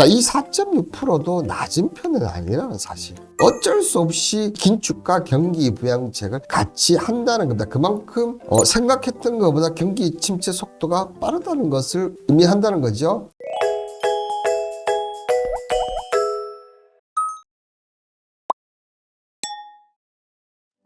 자, 이 4.6%도 낮은 편은 아니라는 사실. 어쩔 수 없이 긴축과 경기 부양책을 같이 한다는 겁니다. 그만큼 생각했던 것보다 경기 침체 속도가 빠르다는 것을 의미한다는 거죠.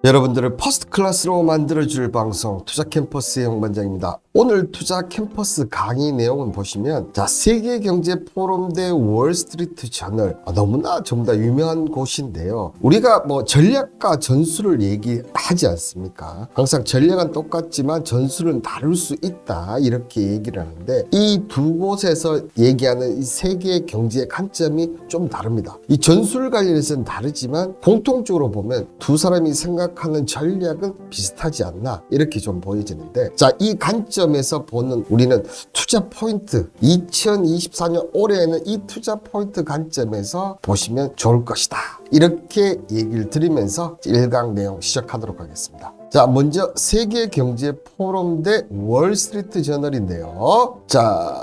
여러분들을 퍼스트 클래스로 만들어줄 방송 투자캠퍼스의 홍반장입니다. 오늘 투자캠퍼스 강의 내용을 보시면 세계경제포럼 대 월스트리트 저널, 너무나 전부 다 유명한 곳인데요. 우리가 전략과 전술을 얘기하지 않습니까? 항상 전략은 똑같지만 전술은 다를 수 있다 이렇게 얘기를 하는데, 이 두 곳에서 얘기하는 이 세계 경제의 관점이 좀 다릅니다. 이 전술 관련해서는 다르지만 공통적으로 보면 두 사람이 생각하는 전략은 비슷하지 않나 이렇게 좀 보여지는데, 이 관점에서 보는 우리는 투자 포인트, 2024년 올해에는 이 투자 포인트 관점에서 보시면 좋을 것이다 이렇게 얘기를 드리면서 1강 내용 시작하도록 하겠습니다. 먼저 세계경제포럼 대 월스트리트 저널인데요.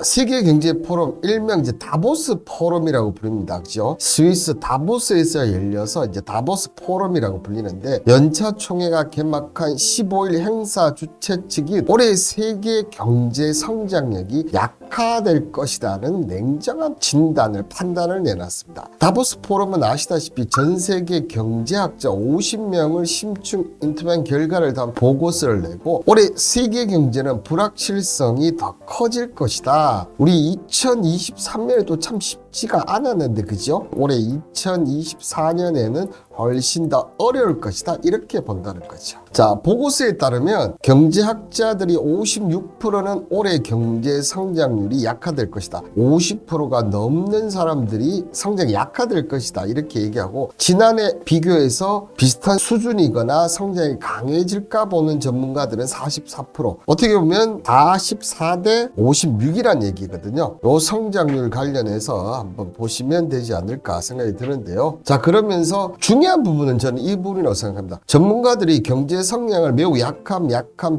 세계경제포럼, 일명 다보스 포럼이라고 부릅니다. 그죠? 스위스 다보스에서 열려서 다보스 포럼이라고 불리는데, 연차 총회가 개막한 15일 행사 주최 측이 올해 세계 경제 성장력이 약화될 것이라는 냉정한 진단을, 판단을 내놨습니다. 다보스 포럼은 아시다시피 전 세계 경제학자 50명을 심층 인터뷰한 결과를 담은 보고서를 내고, 올해 세계 경제는 불확실성이 더 커질 것이다. 우리 2023년에도 참 쉽지가 않았는데, 그죠? 올해 2024년에는 훨씬 더 어려울 것이다 이렇게 본다는 거죠. 보고서에 따르면 경제학자들이 56%는 올해 경제 성장률이 약화될 것이다, 50%가 넘는 사람들이 성장이 약화될 것이다 이렇게 얘기하고, 지난해 비교해서 비슷한 수준이거나 성장이 강해질까 보는 전문가들은 44%, 어떻게 보면 44대 56이란 얘기거든요. 이 성장률 관련해서 한번 보시면 되지 않을까 생각이 드는데요. 그러면서 중요한 부분은 저는 이 부분이라고 생각합니다. 전문가들이 경제 성장을 매우 약함,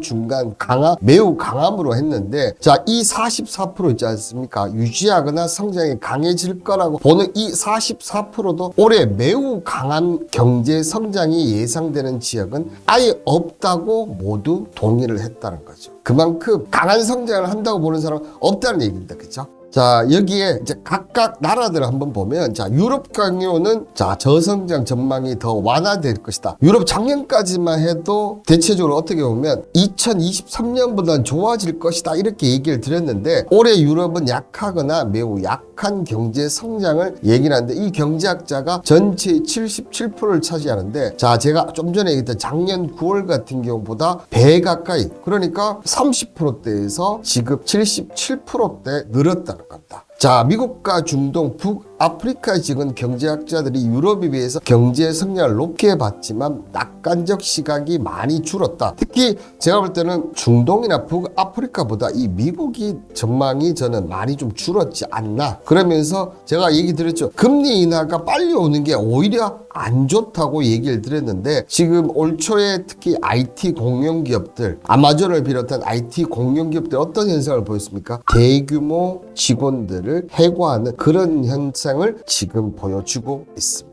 중간, 강함, 매우 강함으로 했는데, 이 44% 있지 않습니까? 유지하거나 성장이 강해질 거라고 보는 이 44%도 올해 매우 강한 경제 성장이 예상되는 지역은 아예 없다고 모두 동의를 했다는 거죠. 그만큼 강한 성장을 한다고 보는 사람은 없다는 얘기입니다. 그렇죠? 여기에 각각 나라들을 한번 보면, 유럽 경우는 저성장 전망이 더 완화될 것이다. 유럽 작년까지만 해도 대체적으로 어떻게 보면 2023년보다는 좋아질 것이다 이렇게 얘기를 드렸는데, 올해 유럽은 약하거나 매우 약한 경제 성장을 얘기를 하는데, 이 경제학자가 전체의 77%를 차지하는데, 제가 좀 전에 얘기했던 작년 9월 같은 경우보다 배 가까이, 그러니까 30%대에서 지금 77%대 늘었다는 겁니다. 미국과 중동, 북아프리카 지역은 경제학자들이 유럽에 비해서 경제 성장을 높게 봤지만 낙관적 시각이 많이 줄었다. 특히 제가 볼 때는 중동이나 북아프리카보다 이 미국이 전망이 저는 많이 좀 줄었지 않나. 그러면서 제가 얘기 드렸죠. 금리 인하가 빨리 오는 게 오히려 안 좋다고 얘기를 드렸는데, 지금 올 초에 특히 IT 공룡기업들, 아마존을 비롯한 IT 공룡기업들 어떤 현상을 보였습니까? 대규모 직원들을 해고하는 그런 현상을 지금 보여주고 있습니다.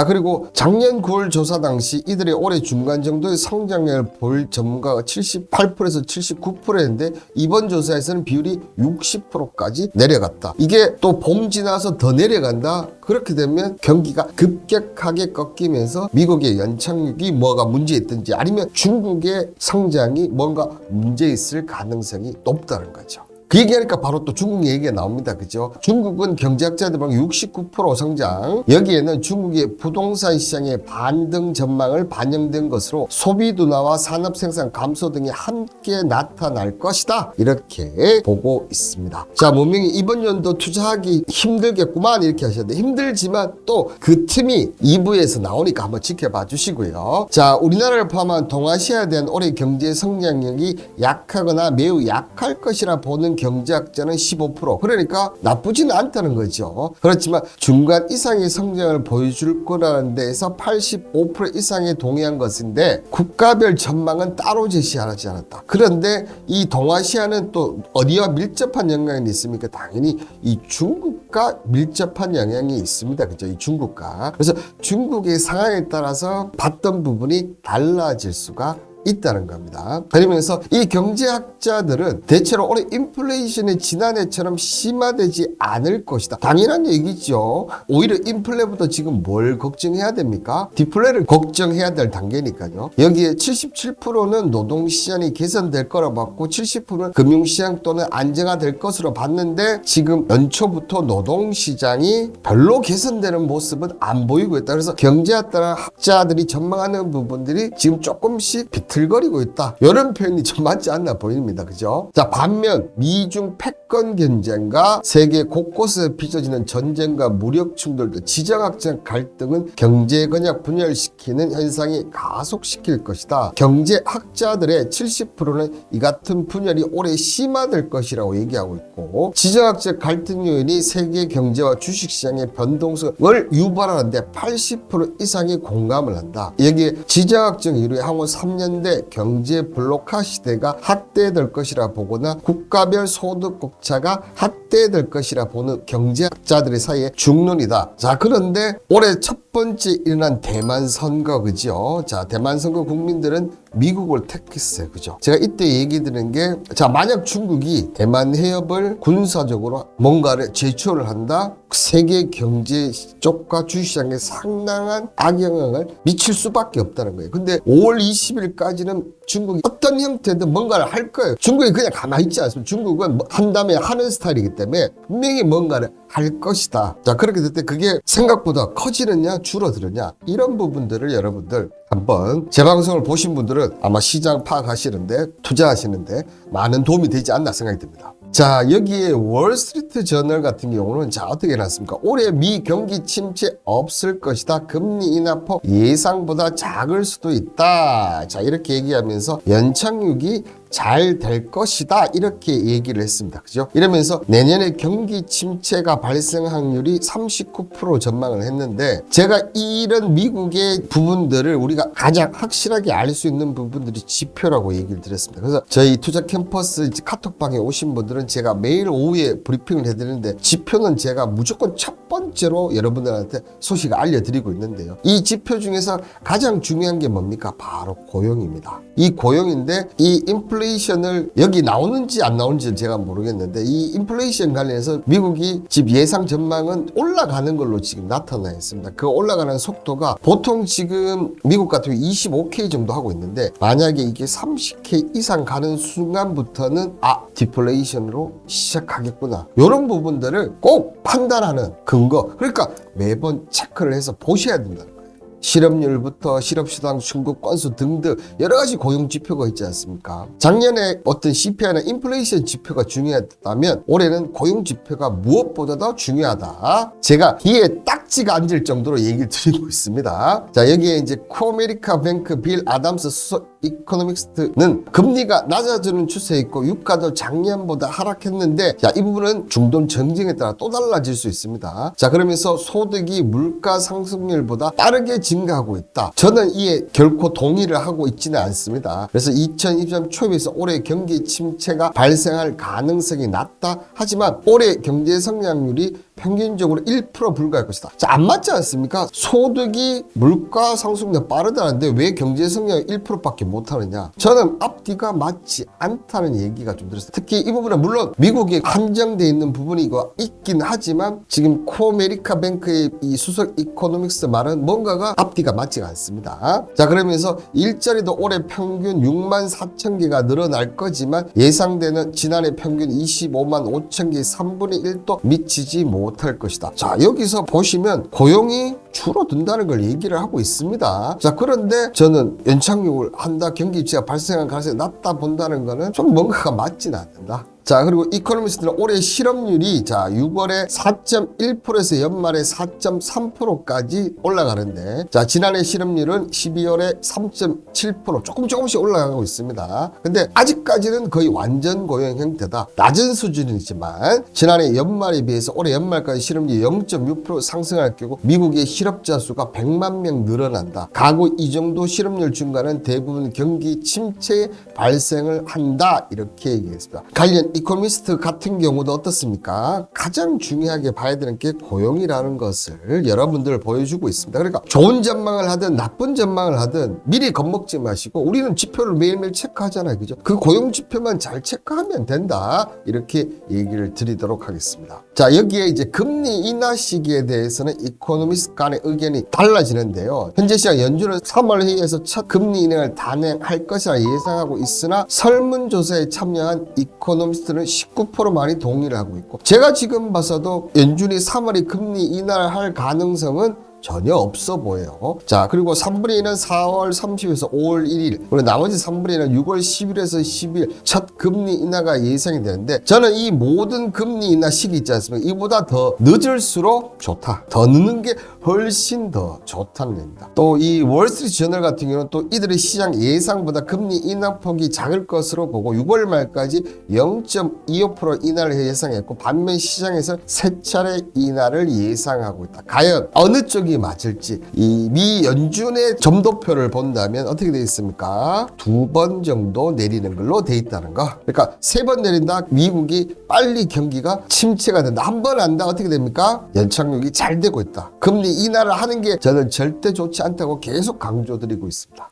그리고 작년 9월 조사 당시 이들의 올해 중간 정도의 성장률을 볼 전문가가 78%에서 79%였는데, 이번 조사에서는 비율이 60%까지 내려갔다. 이게 또 봄 지나서 더 내려간다. 그렇게 되면 경기가 급격하게 꺾이면서 미국의 연착륙이 뭐가 문제 있든지, 아니면 중국의 성장이 뭔가 문제 있을 가능성이 높다는 거죠. 그 얘기하니까 바로 또 중국 얘기가 나옵니다. 그죠? 중국은 경제학자들 보면 69% 성장, 여기에는 중국의 부동산 시장의 반등 전망을 반영된 것으로 소비 둔화와 산업 생산 감소 등이 함께 나타날 것이다 이렇게 보고 있습니다. 문명이 이번 연도 투자하기 힘들겠구만 이렇게 하셨는데, 힘들지만 또 그 틈이 2부에서 나오니까 한번 지켜봐 주시고요. 우리나라를 포함한 동아시아에 대한 올해 경제 성장력이 약하거나 매우 약할 것이라 보는 경제학자는 15%. 그러니까 나쁘지는 않다는 거죠. 그렇지만 중간 이상의 성장을 보여줄 거라는 데에서 85% 이상에 동의한 것인데 국가별 전망은 따로 제시하지 않았다. 그런데 이 동아시아는 또 어디와 밀접한 영향이 있습니까? 당연히 이 중국과 밀접한 영향이 있습니다. 그죠? 이 중국과. 그래서 중국의 상황에 따라서 봤던 부분이 달라질 수가 있다는 겁니다. 그러면서 이 경제학자들은 대체로 올해 인플레이션이 지난해처럼 심화되지 않을 것이다. 당연한 얘기죠. 오히려 인플레보다 지금 뭘 걱정해야 됩니까? 디플레를 걱정해야 될 단계니까요. 여기에 77%는 노동시장이 개선될 거라고 봤고 70%는 금융시장 또는 안정화될 것으로 봤는데 지금 연초부터 노동시장이 별로 개선되는 모습은 안 보이고 있다. 그래서 경제학자들이 전망하는 부분들이 지금 조금씩 비틀거리고 있다. 이런 표현이 좀 맞지 않나 보입니다. 그죠? 자, 반면 미중 패권 경쟁과 세계 곳곳에 빚어지는 전쟁과 무력 충돌, 지정학적 갈등은 경제 권역 분열시키는 현상이 가속시킬 것이다. 경제학자들의 70%는 이 같은 분열이 올해 심화될 것이라고 얘기하고 있고 지정학적 갈등 요인이 세계 경제와 주식시장의 변동성을 유발하는데 80% 이상이 공감을 한다. 여기에 지정학적 이유로 향후 3년 대 경제 블록화 시대가 확대될 것이라 보거나 국가별 소득 격차가 확대될 것이라 보는 경제학자들의 사이에 중론이다. 자, 그런데 올해 첫 번째 일어난 대만 선거, 그죠? 자, 대만 선거 국민들은 미국을 택했어요. 그죠? 제가 이때 얘기 드린 게, 자, 만약 중국이 대만 해협을 군사적으로 뭔가를 제초를 한다? 세계 경제 쪽과 주식시장에 상당한 악영향을 미칠 수밖에 없다는 거예요. 근데 5월 20일까지는 중국이 어떤 형태든 뭔가를 할 거예요. 중국이 그냥 가만히 있지 않습니다. 중국은 한다음에 하는 스타일이기 때문에 분명히 뭔가를 할 것이다. 자, 그렇게 될 때 그게 생각보다 커지느냐 줄어들느냐 이런 부분들을 여러분들 한번 제 방송을 보신 분들은 아마 시장 파악하시는데 투자하시는데 많은 도움이 되지 않나 생각이 듭니다. 자, 여기에 월스트리트 저널 같은 경우는 자, 어떻게 해놨습니까? 올해 미 경기 침체 없을 것이다. 금리 인하폭 예상보다 작을 수도 있다. 자, 이렇게 얘기하면서 연착륙이 잘 될 것이다. 이렇게 얘기를 했습니다. 그죠? 이러면서 내년에 경기 침체가 발생 확률이 39% 전망을 했는데 제가 이런 미국의 부분들을 우리가 가장 확실하게 알 수 있는 부분들이 지표라고 얘기를 드렸습니다. 그래서 저희 투자 캠퍼스 카톡방에 오신 분들은 제가 매일 오후에 브리핑을 해드리는데 지표는 제가 무조건 첫 번째로 여러분들한테 소식을 알려드리고 있는데요. 이 지표 중에서 가장 중요한 게 뭡니까? 바로 고용입니다. 이 고용인데 이 인플레이션을 여기 나오는지 안 나오는지 제가 모르겠는데 이 인플레이션 관련해서 미국이 지금 예상 전망은 올라가는 걸로 지금 나타나 있습니다. 그 올라가는 속도가 보통 지금 미국 같은 경우 25K 정도 하고 있는데 만약에 이게 30K 이상 가는 순간부터는 디플레이션으로 시작하겠구나. 이런 부분들을 꼭 판단하는 근거. 그러니까 매번 체크를 해서 보셔야 된다는 거예요. 실업률부터 실업시장 충국 건수 등등 여러 가지 고용 지표가 있지 않습니까? 작년에 어떤 CPI나 인플레이션 지표가 중요했다면 올해는 고용 지표가 무엇보다 더 중요하다. 제가 귀에 딱지가 앉을 정도로 얘기를 드리고 있습니다. 자, 여기에 이제 코메리카 뱅크 빌 아담스 수석 이코노미스트는 금리가 낮아지는 추세에 있고 유가도 작년보다 하락했는데 자, 이 부분은 중동 정쟁에 따라 또 달라질 수 있습니다. 자, 그러면서 소득이 물가 상승률보다 빠르게 증가하고 있다. 저는 이에 결코 동의를 하고 있지는 않습니다. 그래서 2023 초에서 올해 경기 침체가 발생할 가능성이 낮다. 하지만 올해 경제 성장률이 평균적으로 1% 불과할 것이다. 자, 안 맞지 않습니까? 소득이 물가 상승률 빠르다는데 왜 경제 성장이 1%밖에 못하느냐? 저는 앞뒤가 맞지 않다는 얘기가 좀 들었어요. 특히 이 부분은 물론 미국에 한정되어 있는 부분이 있긴 하지만 지금 코메리카 뱅크의 이 수석 이코노믹스 말은 뭔가가 앞뒤가 맞지가 않습니다. 자, 그러면서 일자리도 올해 평균 6만 4천 개가 늘어날 거지만 예상되는 지난해 평균 25만 5천 개의 3분의 1도 미치지 못할 것이다. 자, 여기서 보시면 고용이 줄어든다는 걸 얘기를 하고 있습니다. 자, 그런데 저는 연착륙을 한다, 경기 지수가 발생할 가능성이 낮다 본다는 거는 좀 뭔가가 맞지는 않는다. 자, 그리고 이코노미스트는 올해 실업률이 6월에 4.1%에서 연말에 4.3%까지 올라가는데, 자, 지난해 실업률은 12월에 3.7% 조금씩 올라가고 있습니다. 근데 아직까지는 거의 완전 고용 형태다. 낮은 수준이지만 지난해 연말에 비해서 올해 연말까지 실업률이 0.6% 상승할 경우 미국의 실업자 수가 100만 명 늘어난다. 가구 이 정도 실업률 증가는 대부분 경기 침체 발생을 한다. 이렇게 얘기했습니다. 관련 이코노미스트 같은 경우도 어떻습니까? 가장 중요하게 봐야 되는 게 고용이라는 것을 여러분들 보여주고 있습니다. 그러니까 좋은 전망을 하든 나쁜 전망을 하든 미리 겁먹지 마시고, 우리는 지표를 매일매일 체크하잖아요. 그죠? 그 고용 지표만 잘 체크하면 된다. 이렇게 얘기를 드리도록 하겠습니다. 자, 여기에 이제 금리 인하 시기에 대해서는 이코노미스트 간의 의견이 달라지는데요. 현재 시장 연준은 3월 회의에서 첫 금리 인하를 단행할 것이라 예상하고 있으나 설문조사에 참여한 이코노미스트는 19%만이 동의를 하고 있고, 제가 지금 봐서도 연준이 3월에 금리 인하를 할 가능성은 전혀 없어 보여요. 자, 그리고 3분의 2는 4월 30일에서 5월 1일, 그리고 나머지 3분의 2는 6월 10일에서 10일 첫 금리 인하가 예상이 되는데, 저는 이 모든 금리 인하 시기 있지 않습니까? 이보다 더 늦을수록 좋다. 더 늦는 게 훨씬 더 좋다는 겁니다. 또 이 월스트리트 저널 같은 경우는 또 이들의 시장 예상보다 금리 인하폭이 작을 것으로 보고 6월 말까지 0.25% 인하를 예상했고, 반면 시장에서 3차례 인하를 예상하고 있다. 과연 어느 쪽이 맞을지, 이 미 연준의 점도표를 본다면 어떻게 되어 있습니까? 2번 정도 내리는 걸로 되어 있다는 거. 그러니까 3번 내린다, 미국이 빨리 경기가 침체가 된다. 한 번 한다, 어떻게 됩니까? 연착륙이 잘 되고 있다. 금리 인하를 하는 게 저는 절대 좋지 않다고 계속 강조드리고 있습니다.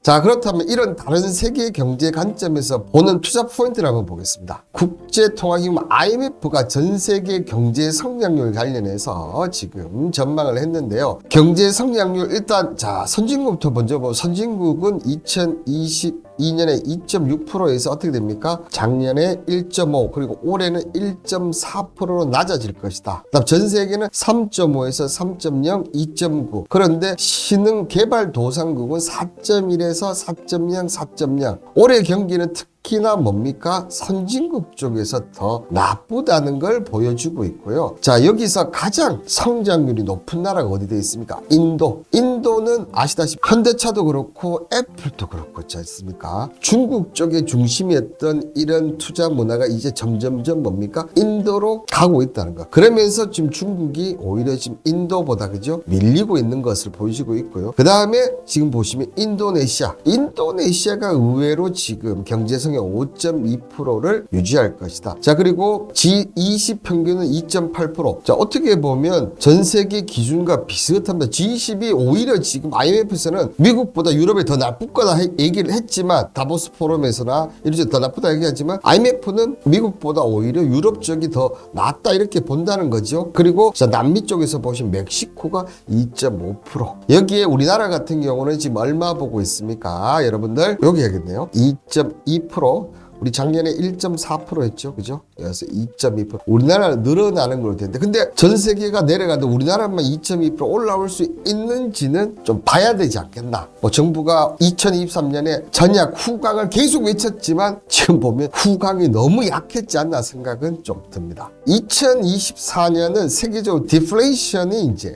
자, 그렇다면 이런 다른 세계 경제 관점에서 보는 투자 포인트를 한번 보겠습니다. 국제통화기금 IMF가 전 세계 경제 성장률 관련해서 지금 전망을 했는데요. 경제 성장률 일단 선진국부터 먼저 보고, 선진국은 2022년에 2.6%에서 어떻게 됩니까? 작년에 1.5, 그리고 올해는 1.4%로 낮아질 것이다. 그다음 전 세계는 3.5에서 3.0, 2.9. 그런데 신흥개발도상국은 4.1에서 4.0, 4.0. 올해 경기는 특히나 뭡니까? 선진국 쪽에서 더 나쁘다는 걸 보여주고 있고요. 자, 여기서 가장 성장률이 높은 나라가 어디 되어 있습니까? 인도. 인도는 아시다시피 현대차도 그렇고 애플도 그렇고 있지 않습니까? 중국 쪽에 중심이었던 이런 투자 문화가 이제 점점점 뭡니까? 인도로 가고 있다는 거. 그러면서 지금 중국이 오히려 지금 인도보다 그죠? 밀리고 있는 것을 보여주고 있고요. 그 다음에 지금 보시면 인도네시아가 의외로 지금 경제성의 5.2%를 유지할 것이다. 자, 그리고 G20 평균은 2.8%. 자, 어떻게 보면 전 세계 기준과 비슷합니다. G20이 오히려 지금 IMF에서는 미국보다 유럽이 더 나쁠 거다 얘기를 했지만, 다보스 포럼에서나 이렇게 더 나쁘다 얘기하지만, IMF는 미국보다 오히려 유럽 쪽이 더 낫다 이렇게 본다는 거죠. 그리고 자, 남미 쪽에서 보시면 멕시코가 2.5%. 여기에 우리나라 같은 경우는 지금 얼마 보고 있습니까? 여러분들 여기 하겠네요. 2.2%. 우리 작년에 1.4% 했죠. 그죠? 그래서 2.2%. 우리나라는 늘어나는 걸로 되는데, 근데 전 세계가 내려가도 우리나라만 2.2% 올라올 수 있는지는 좀 봐야 되지 않겠나. 정부가 2023년에 전약 후강을 계속 외쳤지만 지금 보면 후강이 너무 약했지 않나 생각은 좀 듭니다. 2024년은 세계적으로 디플레이션이 이제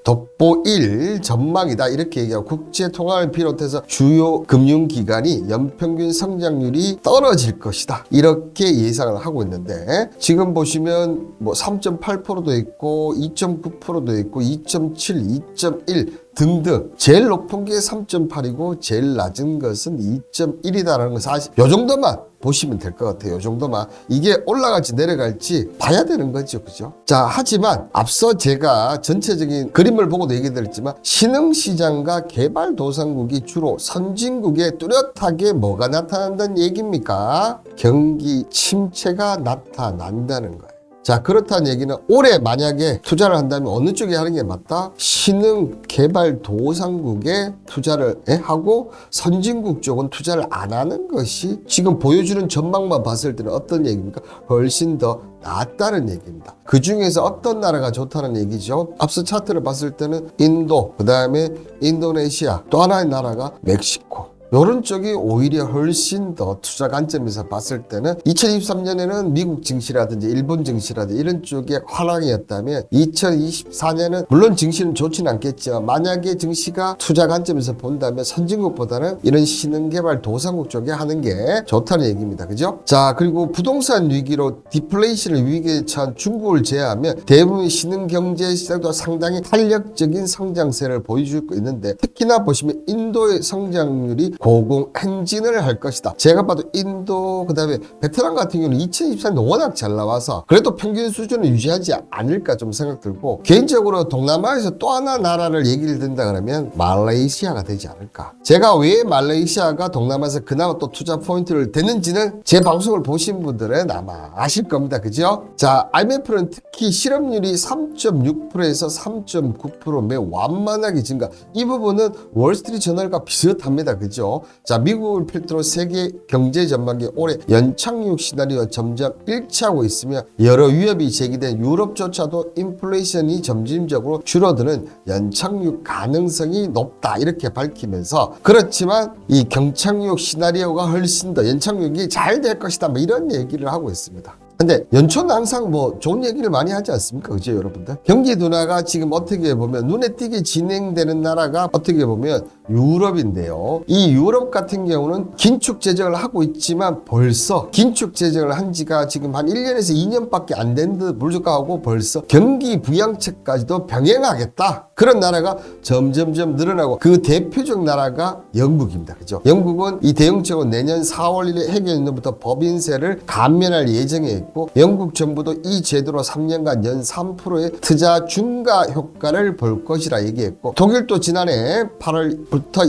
돋보일 전망이다 이렇게 얘기하고, 국제통화를 비롯해서 주요 금융기관이 연평균 성장률이 떨어질 것이다 이렇게 예상을 하고 있는데, 지금 보시면 3.8%도 있고 2.9%도 있고 2.7, 2.1 등등. 제일 높은 게 3.8이고 제일 낮은 것은 2.1이다라는 거, 사실 요 정도만 보시면 될 것 같아요. 요 정도만. 이게 올라갈지 내려갈지 봐야 되는 거죠. 그죠? 자, 하지만 앞서 제가 전체적인 그림을 보고도 얘기드렸지만, 신흥시장과 개발도상국이 주로 선진국에 뚜렷하게 뭐가 나타난다는 얘기입니까? 경기 침체가 나타난다는 거예요. 자, 그렇다는 얘기는 올해 만약에 투자를 한다면 어느 쪽에 하는 게 맞다? 신흥개발도상국에 투자를 하고 선진국 쪽은 투자를 안 하는 것이 지금 보여주는 전망만 봤을 때는 어떤 얘기입니까? 훨씬 더 낫다는 얘기입니다. 그 중에서 어떤 나라가 좋다는 얘기죠? 앞서 차트를 봤을 때는 인도, 그 다음에 인도네시아, 또 하나의 나라가 멕시코. 이런 쪽이 오히려 훨씬 더 투자 관점에서 봤을 때는 2023년에는 미국 증시라든지 일본 증시라든지 이런 쪽의 화랑이었다면 2024년은 물론 증시는 좋지는 않겠지만 만약에 증시가 투자 관점에서 본다면 선진국보다는 이런 신흥개발 도상국 쪽에 하는 게 좋다는 얘기입니다. 그죠? 자, 그리고 부동산 위기로 디플레이션의 위기에 처한 중국을 제외하면 대부분 신흥경제 시장도 상당히 탄력적인 성장세를 보여주고 있는데 특히나 보시면 인도의 성장률이 고공행진을 할 것이다. 제가 봐도 인도 그다음에 베트남 같은 경우는 2024년 워낙 잘 나와서 그래도 평균 수준을 유지하지 않을까 좀 생각 들고 개인적으로 동남아에서 또 하나 나라를 얘기를 든다 그러면 말레이시아가 되지 않을까. 제가 왜 말레이시아가 동남아에서 그나마 또 투자 포인트를 대는지는 제 방송을 보신 분들은 아마 아실 겁니다. 그죠? 자, IMF는 특히 실업률이 3.6%에서 3.9% 매우 완만하게 증가. 이 부분은 월스트리트 저널과 비슷합니다. 그죠? 자, 미국을 필두로 세계 경제 전망기 올해 연착륙 시나리오가 점점 일치하고 있으며 여러 위협이 제기된 유럽조차도 인플레이션이 점진적으로 줄어드는 연착륙 가능성이 높다 이렇게 밝히면서 그렇지만 이 경착륙 시나리오가 훨씬 더 연착륙이 잘 될 것이다 뭐 이런 얘기를 하고 있습니다. 근데 연초는 항상 뭐 좋은 얘기를 많이 하지 않습니까? 그죠, 여러분들? 경기 둔화가 지금 어떻게 보면 눈에 띄게 진행되는 나라가 어떻게 보면 유럽인데요. 이 유럽 같은 경우는 긴축 재정을 하고 있지만 벌써 긴축 재정을 한 지가 지금 한 1년에서 2년밖에 안 된 듯 불구하고 벌써 경기 부양책까지도 병행하겠다. 그런 나라가 점점점 늘어나고 그 대표적 나라가 영국입니다. 그죠? 영국은 이 대응책은 내년 4월 1일 해결년부터 법인세를 감면할 예정에 있고 영국 정부도 이 제도로 3년간 연 3%의 투자 증가 효과를 볼 것이라 얘기했고 독일도 지난해 8월부터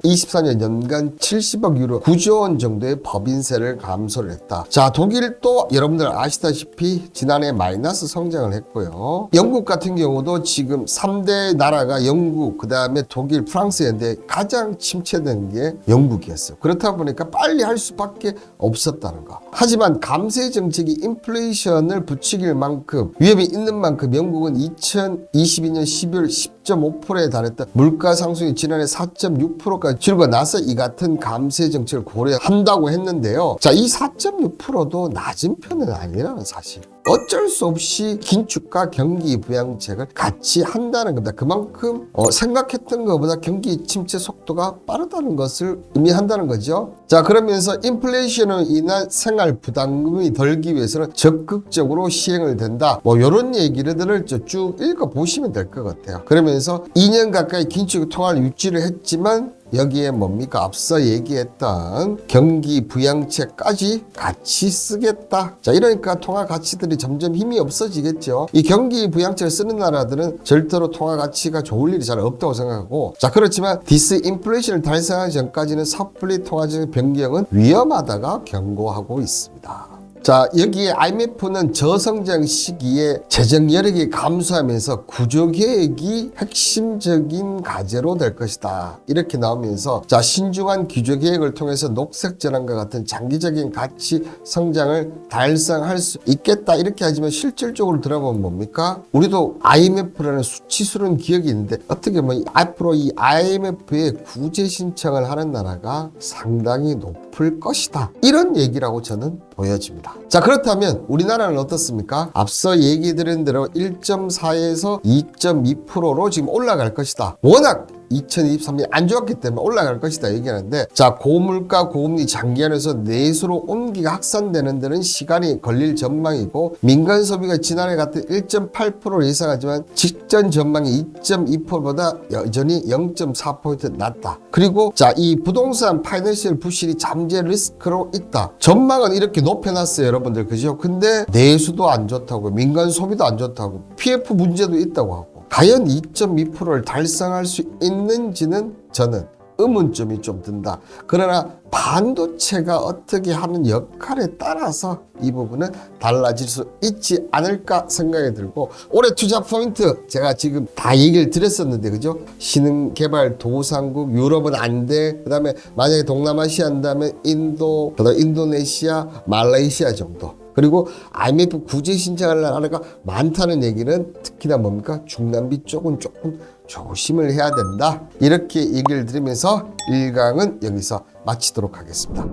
2024년 연간 70억 유로 9조 원 정도의 법인세를 감소를 했다. 자, 독일도 여러분들 아시다시피 지난해 마이너스 성장을 했고요. 영국 같은 경우도 지금 3대 나라가 영국, 그 다음에 독일, 프랑스였는데 가장 침체된 게 영국이었어요. 그렇다 보니까 빨리 할 수밖에 없었다는 거. 하지만 감세 정책이 인플레이션을 부추길 만큼 위험이 있는 만큼 영국은 2022년 12월 10.5%에 달했던 물가 상승이 지난해 4.6%까지 줄고 나서 이 같은 감세 정책을 고려한다고 했는데요. 자, 이 4.6%도 낮은 편은 아니라는 사실. 어쩔 수 없이 긴축과 경기 부양책을 같이 한다는 겁니다. 그만큼 생각했던 것보다 경기 침체 속도가 빠르다는 것을 의미한다는 거죠. 자, 그러면서 인플레이션으로 인한 생활 부담금이 덜기 위해서는 적극적으로 시행을 된다. 뭐 이런 얘기를 쭉 읽어보시면 될 것 같아요. 그러면서 2년 가까이 긴축 통화를 유지를 했지만 여기에 뭡니까? 앞서 얘기했던 경기 부양책까지 같이 쓰겠다. 자, 이러니까 통화 가치들이 점점 힘이 없어지겠죠. 이 경기 부양책을 쓰는 나라들은 절대로 통화 가치가 좋을 일이 잘 없다고 생각하고, 자, 그렇지만 디스인플레이션을 달성하기 전까지는 섣불리 통화적 변경은 위험하다가 경고하고 있습니다. 자, 여기에 IMF는 저성장 시기에 재정 여력이 감소하면서 구조개혁이 핵심적인 과제로 될 것이다. 이렇게 나오면서 자, 신중한 구조개혁을 통해서 녹색전환과 같은 장기적인 가치 성장을 달성할 수 있겠다. 이렇게 하지만 실질적으로 들어보면 뭡니까? 우리도 IMF라는 수치스러운 기억이 있는데 어떻게 보면 앞으로 이 IMF에 구제 신청을 하는 나라가 상당히 높을 것이다. 이런 얘기라고 저는 보여집니다. 자, 그렇다면 우리나라는 어떻습니까? 앞서 얘기 드린 대로 1.4에서 2.2%로 지금 올라갈 것이다. 워낙 2023년이 안 좋았기 때문에 올라갈 것이다 얘기하는데, 자, 고물가 고금리 장기화에서 내수로 온기가 확산되는 데는 시간이 걸릴 전망이고 민간 소비가 지난해 같은 1.8%를 예상하지만 직전 전망이 2.2%보다 여전히 0.4% 낮다. 그리고 자, 이 부동산 파이낸셜 부실이 잠재 리스크로 있다. 전망은 이렇게 높여놨어요, 여러분들. 그죠? 근데 내수도 안 좋다고, 민간 소비도 안 좋다고, PF 문제도 있다고 하고, 과연 2.2%를 달성할 수 있는지는 저는 의문점이 좀 든다. 그러나 반도체가 어떻게 하는 역할에 따라서 이 부분은 달라질 수 있지 않을까 생각이 들고, 올해 투자 포인트 제가 지금 다 얘기를 드렸었는데, 그죠? 신흥개발 도상국, 유럽은 안 돼. 그 다음에 만약에 동남아시아 한다면 인도, 그 다음에 인도네시아, 말레이시아 정도. 그리고 IMF 구제 신청하는 나라가 많다는 얘기는 특히나 뭡니까? 중남미 쪽은 조금 조심을 해야 된다. 이렇게 얘기를 드리면서 1강은 여기서 마치도록 하겠습니다.